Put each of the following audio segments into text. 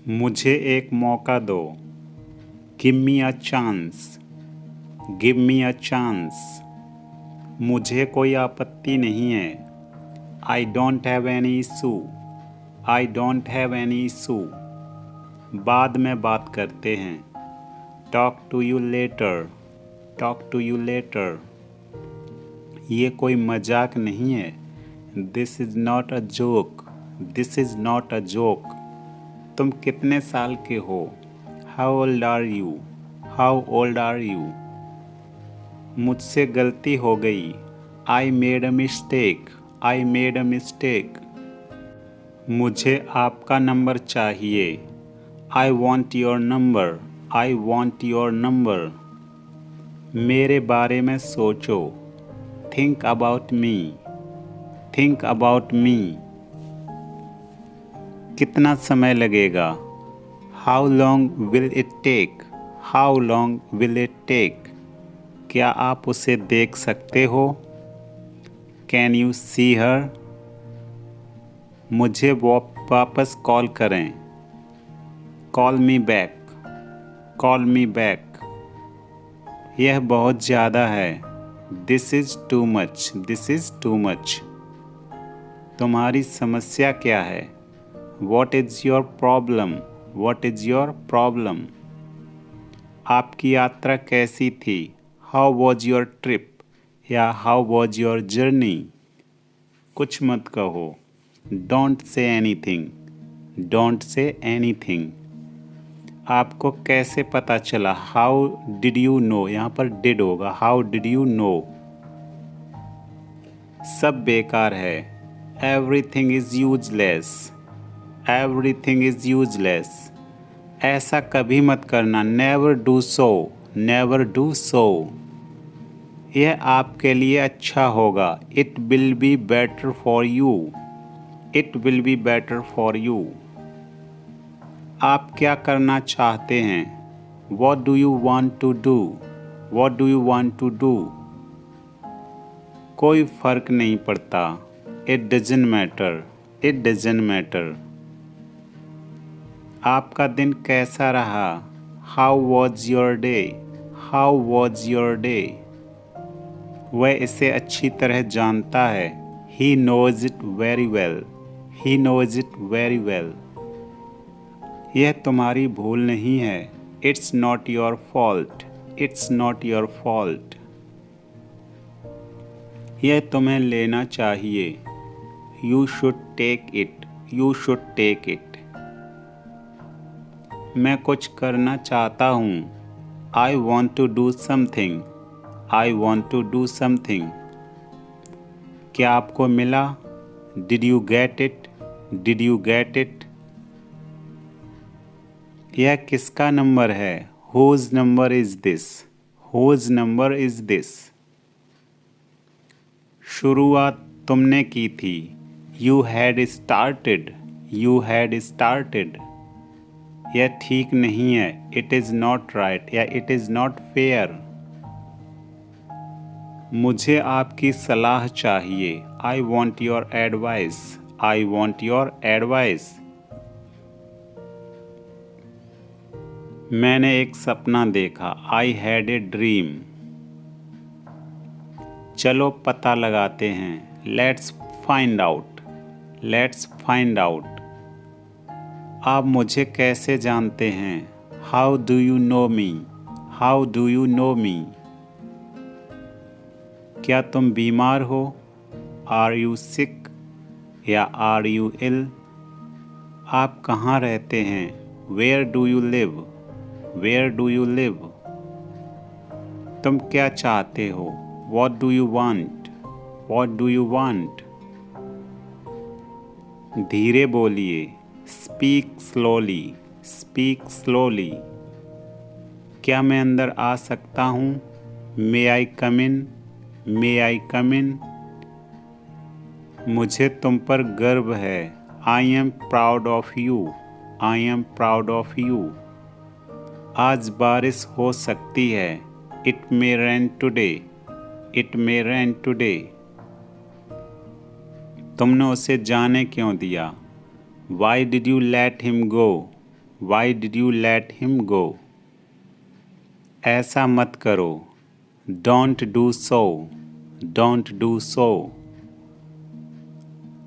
मुझे एक मौका दो। Give me a chance. Give me a chance. मुझे कोई आपत्ति नहीं है। I don't have any issue. I don't have any issue. बाद में बात करते हैं। Talk to you later. Talk to you later. ये कोई मजाक नहीं है। This is not a joke. This is not a joke. तुम कितने साल के हो? How old are you? How old are you? मुझसे गलती हो गई। I made a mistake. I made a mistake. मुझे आपका नंबर चाहिए। I want your number. I want your number. मेरे बारे में सोचो। Think about me. Think about me. कितना समय लगेगा? How long will it take? How long will it take? क्या आप उसे देख सकते हो? Can you see her? मुझे वापस कॉल करें। Call me back. Call me back. यह बहुत ज़्यादा है। This is too much. This is too much. तुम्हारी समस्या क्या है? What is your problem? What is your problem? आपकी यात्रा कैसी थी? How was your trip? या हाउ वॉज योर जर्नी? कुछ मत कहो। Don't say anything. Don't say anything. आपको कैसे पता चला? How did you know? यहाँ पर डिड होगा। How did you know? सब बेकार है। Everything is useless. Everything is useless. ऐसा कभी मत करना। Never do so. Never do so. यह आपके लिए अच्छा होगा। It will be better for you. It will be better for you. आप क्या करना चाहते हैं? What do you want to do? What do you want to do? कोई फ़र्क नहीं पड़ता। It doesn't matter. It doesn't matter. आपका दिन कैसा रहा? How was your day? How was your day? वह इसे अच्छी तरह जानता है। He knows it very well. He knows it very well. यह तुम्हारी भूल नहीं है। It's not your fault. It's not your fault. यह तुम्हें लेना चाहिए। You should take it. You should take it. मैं कुछ करना चाहता हूँ। I want to do something. I want to do something. क्या आपको मिला? Did you get it? Did you get it? यह किसका नंबर है? Whose number is this? Whose number is this? शुरुआत तुमने की थी। You had started. You had started. यह ठीक नहीं है। इट इज़ नॉट राइट या इट इज़ नॉट फेयर। मुझे आपकी सलाह चाहिए। I want your advice. I want your advice. मैंने एक सपना देखा। I had a dream. चलो पता लगाते हैं। Let's find out. Let's find out. आप मुझे कैसे जानते हैं? How do you know me? How do you know me? क्या तुम बीमार हो? Are you sick? या आर यू इल? आप कहाँ रहते हैं? Where do you live? Where do you live? तुम क्या चाहते हो? What do you want? What do you want? धीरे बोलिए। Speak slowly. Speak slowly. क्या मैं अंदर आ सकता हूँ? मे आई कम इन? मे आई कम इन? मुझे तुम पर गर्व है। I am proud of you. I am proud of you. आज बारिश हो सकती है। It may rain today. It may rain today. तुमने उसे जाने क्यों दिया? Why did you let him go? Why did you let him go? ऐसा मत करो, don't do so, don't do so.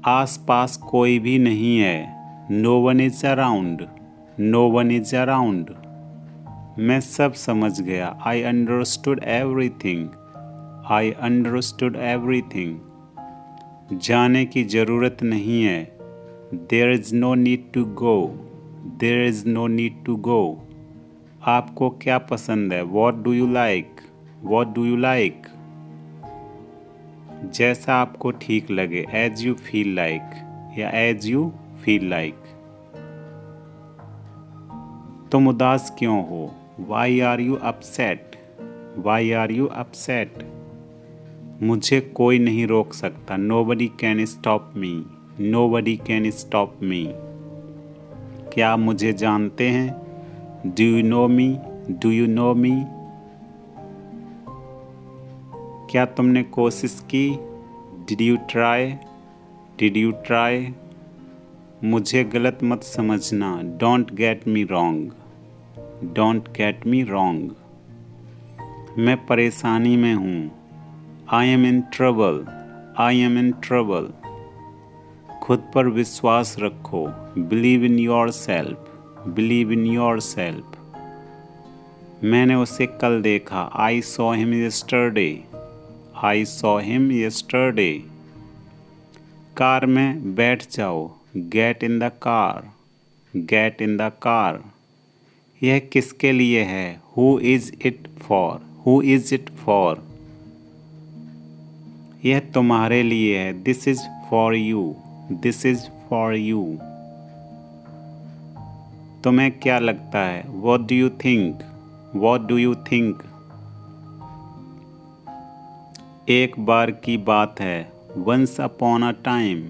आस पास कोई भी नहीं है, no one is around, no one is around. मैं सब समझ गया, I understood everything, I understood everything. जाने की ज़रूरत नहीं है, there is no need to go, there is no need to go. आपको क्या पसंद है, what do you like, what do you like. जैसा आपको ठीक लगे, एज यू फील लाइक या एज यू फील लाइक। तुम उदास क्यों हो, why are you upset, why are you upset. मुझे कोई नहीं रोक सकता, nobody can stop me, nobody can stop me. क्या आप मुझे जानते हैं, do you know me, do you know me. क्या तुमने कोशिश की, did you try, did you try. मुझे गलत मत समझना, don't get me wrong, don't get me wrong. मैं परेशानी में हूँ, I am in trouble, I am in trouble. खुद पर विश्वास रखो, believe in yourself, believe in yourself. मैंने उसे कल देखा, I saw him yesterday, I saw him yesterday. Car में बैठ जाओ, get in the car, get in the car. यह किसके लिए है, who is it for, who is it for. यह तुम्हारे लिए है, this is for you, this is for you. तुम्हें क्या लगता है, what do you think, what do you think. एक बार की बात है, once upon a time,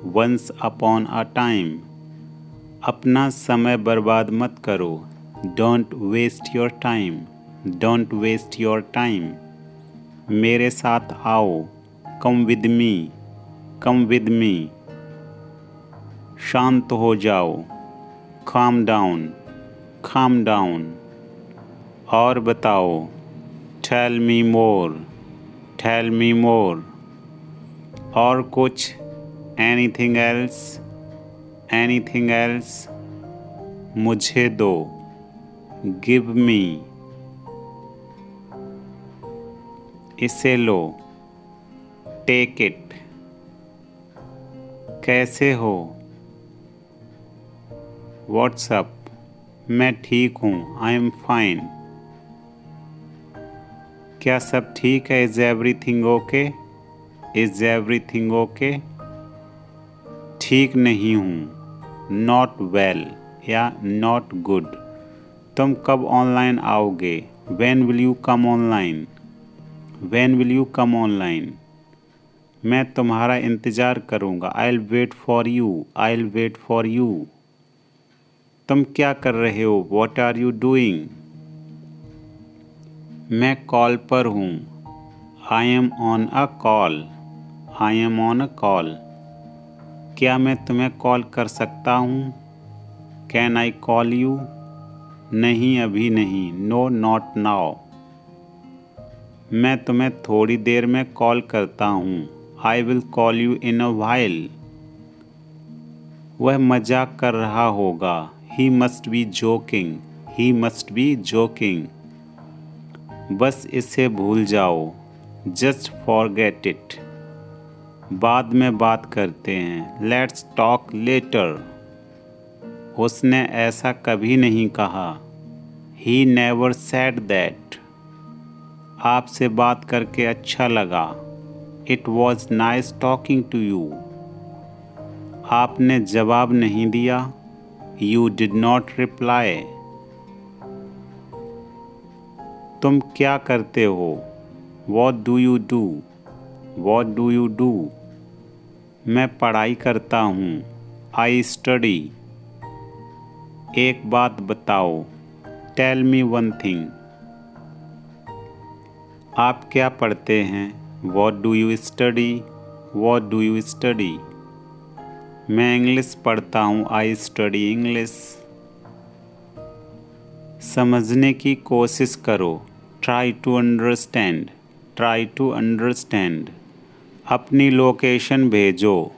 once upon a time. अपना समय बर्बाद मत करो, don't waste your time, don't waste your time. मेरे साथ आओ, come with me, come with me. शांत हो जाओ, calm डाउन, calm डाउन। और बताओ, टेल मी मोर, टेल मी मोर। और कुछ, एनीथिंग एल्स, एनीथिंग एल्स। मुझे दो, गिव मी। इसे लो, टेक इट। कैसे हो, व्हाट्सअप। मैं ठीक हूँ, आई एम फाइन। क्या सब ठीक है, is everything okay, is everything okay. ठीक नहीं हूँ, नॉट वेल या नॉट गुड। तुम कब ऑनलाइन आओगे, when will you come online, when will you come online. मैं तुम्हारा इंतज़ार करूँगा, I will wait for you, I will wait for you. तुम क्या कर रहे हो, व्हाट आर यू डूइंग। मैं कॉल पर हूँ, I am on a call, I am on a call. क्या मैं तुम्हें कॉल कर सकता हूँ, कैन आई कॉल यू। नहीं, अभी नहीं, नो नॉट नाउ। मैं तुम्हें थोड़ी देर में कॉल करता हूँ, I will call you in a while. वह मजाक कर रहा होगा, he must be joking, he must be joking. बस इसे भूल जाओ, जस्ट फॉरगेट इट। बाद में बात करते हैं, लेट्स टॉक लेटर। उसने ऐसा कभी नहीं कहा, ही नेवर सेड दैट। आपसे बात करके अच्छा लगा, it was nice talking to you. आपने जवाब नहीं दिया, यू डिड नॉट रिप्लाई। तुम क्या करते हो, what do you do, what do you do. मैं पढ़ाई करता हूँ, आई स्टडी। एक बात बताओ, टेल मी वन थिंग। आप क्या पढ़ते हैं, what do you study, what do you study. मैं इंग्लिश पढ़ता हूँ, आई स्टडी इंग्लिश। समझने की कोशिश करो। Try to understand, try to understand. अपनी लोकेशन भेजो।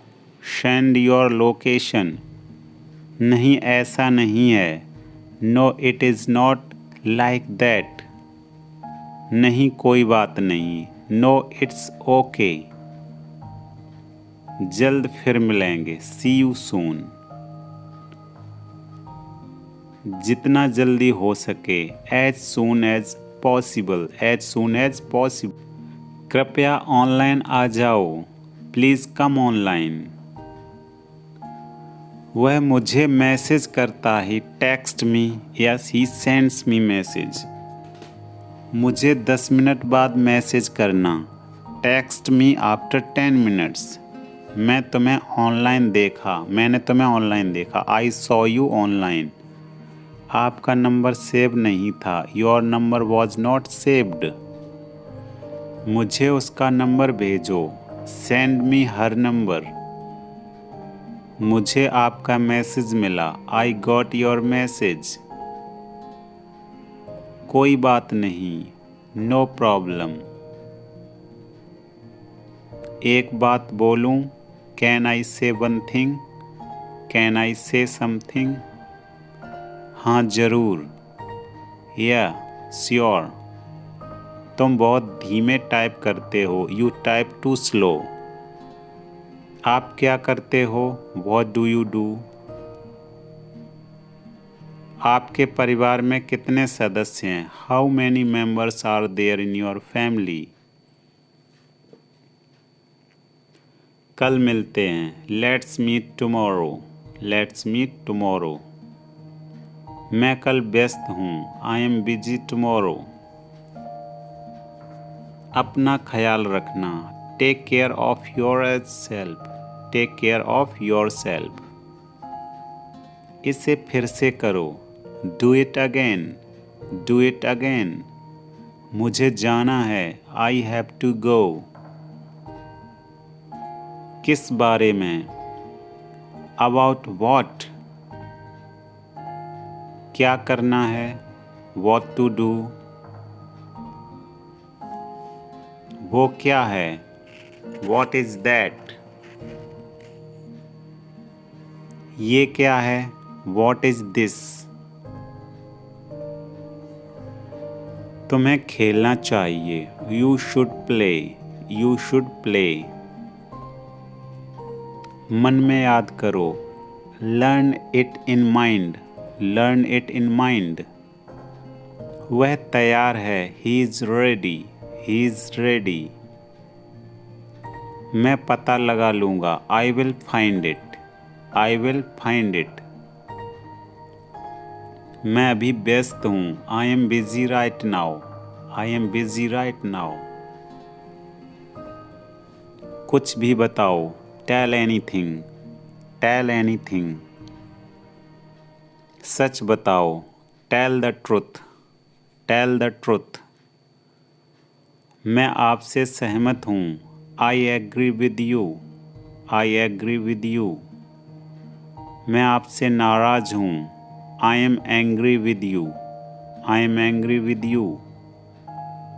Send your location. नहीं, ऐसा नहीं है। No it is not like that. नहीं, कोई बात नहीं। No it's okay. जल्द फिर मिलेंगे। See you soon. जितना जल्दी हो सके। As soon as possible, as soon as possible. कृपया ऑनलाइन आ जाओ। Please come online. वह मुझे मैसेज करता है। Text me, yes he sends me message. मुझे 10 मिनट बाद मैसेज करना। Text me after 10 minutes. मैंने तुम्हें ऑनलाइन देखा। I saw you online. आपका नंबर सेव नहीं था। Your number was not saved. मुझे उसका नंबर भेजो। Send me her number. मुझे आपका मैसेज मिला। I got your message. कोई बात नहीं। No problem. एक बात बोलूं? कैन आई से वन थिंग? कैन आई से समथिंग? हाँ ज़रूर। या श्योर। तुम बहुत धीमे टाइप करते हो। You type too slow. आप क्या करते हो? What do you do? आपके परिवार में कितने सदस्य हैं? How many members are there in your family? कल मिलते हैं। Let's meet tomorrow. Let's meet tomorrow. मैं कल व्यस्त हूँ। I am busy tomorrow. अपना ख्याल रखना। Take care of your self. Take care of your self. इसे फिर से करो। Do it again. Do it again. मुझे जाना है। I have to go. किस बारे में? About what? क्या करना है? What to do? वो क्या है? What is that? ये क्या है? What is this? तुम्हें खेलना चाहिए। You should play. You should play. मन में याद करो। Learn it in mind. Learn it in mind. वह तैयार है। He is ready. He is ready. मैं पता लगा लूँगा। I will find it. I will find it. मैं अभी व्यस्त हूँ। I am busy right now. I am busy right now. कुछ भी बताओ। Tell anything. Tell anything. सच बताओ। Tell the truth. Tell the truth. मैं आपसे सहमत हूँ। I agree with you. I agree with you. मैं आपसे नाराज़ हूँ। I am angry with you. I am angry with you.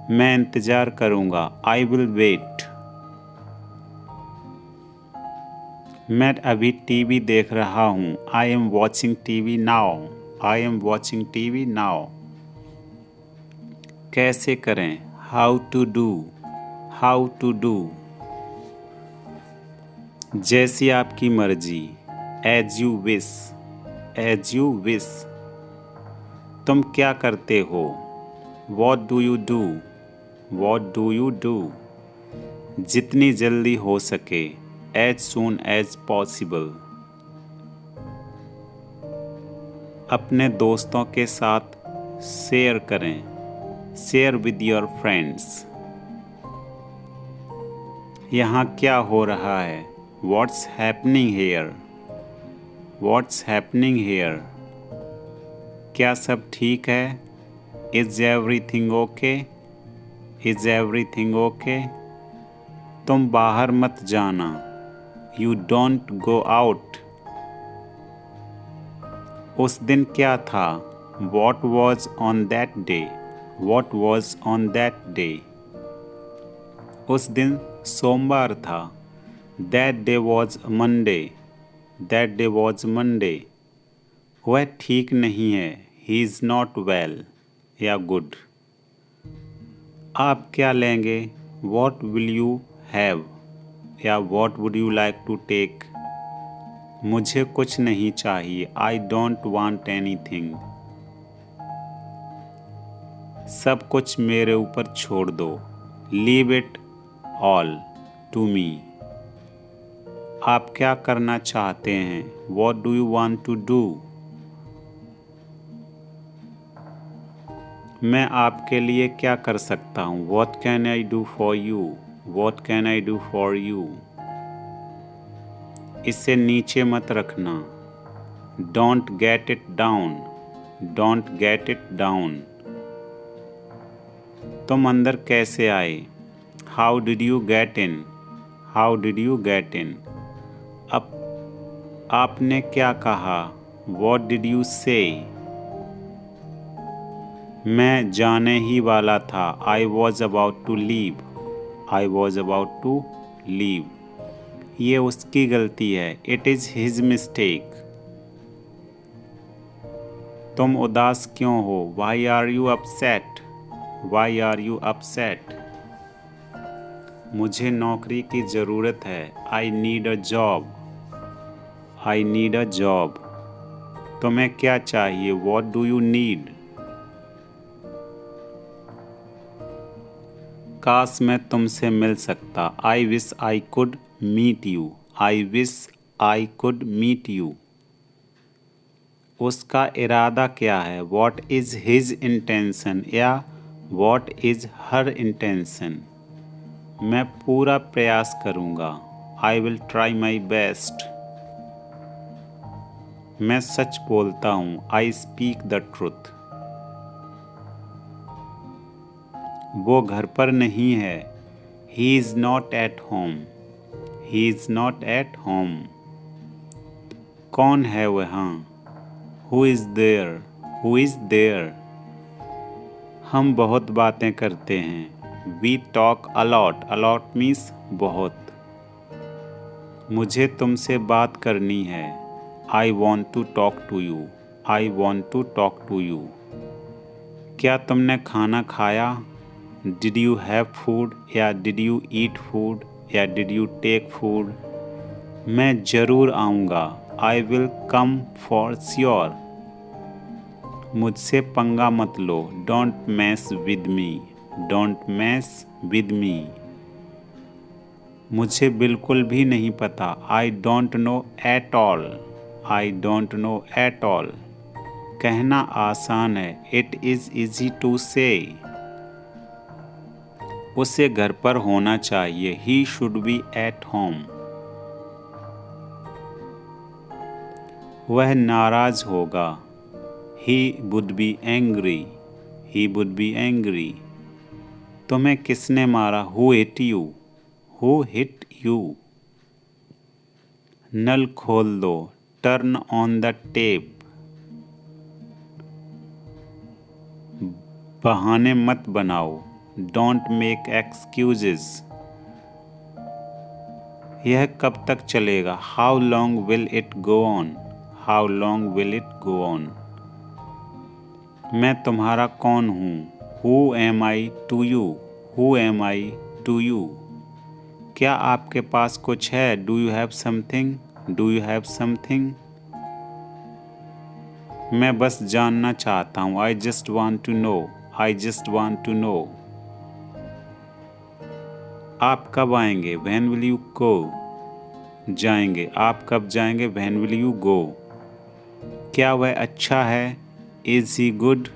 मैं इंतज़ार करूँगा। I will wait. मैं अभी टीवी देख रहा हूँ। I am watching TV now. I am watching TV now. कैसे करें? How to do. How to do. जैसी आपकी मर्जी। As you wish. As you wish. तुम क्या करते हो? What do you do. What do you do. जितनी जल्दी हो सके। As soon as possible. अपने दोस्तों के साथ शेयर करें। Share with your friends. यहाँ क्या हो रहा है? What's happening here. What's happening here. क्या सब ठीक है? Is everything okay. Is everything okay. तुम बाहर मत जाना। You don't go out. उस दिन क्या था? What was on that day? What was on that day? उस दिन सोमवार था. That day was Monday. That day was Monday. वह ठीक नहीं है. He is not well. या good. आप क्या लेंगे? What will you have? या what would you like to take? मुझे कुछ नहीं चाहिए. I don't want anything. सब कुछ मेरे ऊपर छोड़ दो. Leave it all to me. आप क्या करना चाहते हैं? What do you want to do? मैं आपके लिए क्या कर सकता हूँ? What can I do for you? What can I do for you? इसे नीचे मत रखना. Don't get it down. Don't get it down. तुम अंदर कैसे आए? How did you get in? How did you get in? अब आपने क्या कहा? What did you say? मैं जाने ही वाला था. I was about to leave. I was about to leave. ये उसकी गलती है. It is his mistake. तुम उदास क्यों हो? Why are you upset? Why are you upset? मुझे नौकरी की ज़रूरत है. I need a job. I need a job. तुम्हें क्या चाहिए? What do you need? काश मैं तुमसे मिल सकता. I wish I could meet you. I wish I could meet you. उसका इरादा क्या है? What is his intention? या What is her intention? मैं पूरा प्रयास करूँगा. I will try my best. मैं सच बोलता हूँ. I speak the truth. वो घर पर नहीं है. He is not at home. He is not at home. कौन है वहाँ? Who is there? Who is there? हम बहुत बातें करते हैं. We talk a lot. A lot means बहुत. मुझे तुमसे बात करनी है. I want to talk to you. I want to talk to you. क्या तुमने खाना खाया? Did you have food? या did you eat food? या did you take food? मैं ज़रूर आऊँगा. I will come for sure. मुझसे पंगा मत लो. Don't mess with me. Don't mess with me. मुझे बिल्कुल भी नहीं पता. I don't know at all. I don't know at all. कहना आसान है. It is easy to say. उसे घर पर होना चाहिए. He should be at home. वह नाराज होगा. He would be angry. He would be angry. तुम्हें किसने मारा? Who hit you? Who hit you? नल खोल दो. Turn on the tap. बहाने मत बनाओ. Don't make excuses. यह कब तक चलेगा? How long will it go on? How long will it go on? मैं तुम्हारा कौन हूँ? Who am I to you? Who am I to you? क्या आपके पास कुछ है? Do you have something? Do you have something? मैं बस जानना चाहता हूँ. I just want to know. I just want to know. आप कब आएंगे? When will you go? जाएंगे. आप कब जाएंगे? When will you go? क्या वह अच्छा है? Is he good?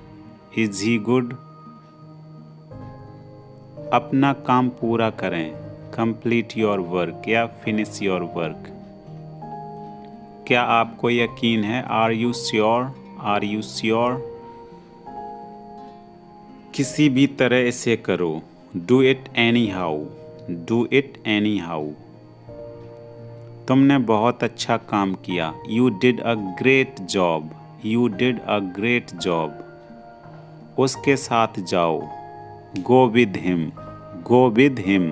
Is he good? अपना काम पूरा करें. Complete your work या finish your work. क्या आपको यकीन है? Are you sure? Are you sure? किसी भी तरह इसे करो. Do it anyhow. Do it anyhow. तुमने बहुत अच्छा काम किया. You did a great job. You did a great job. उसके साथ जाओ, go with him, go with him.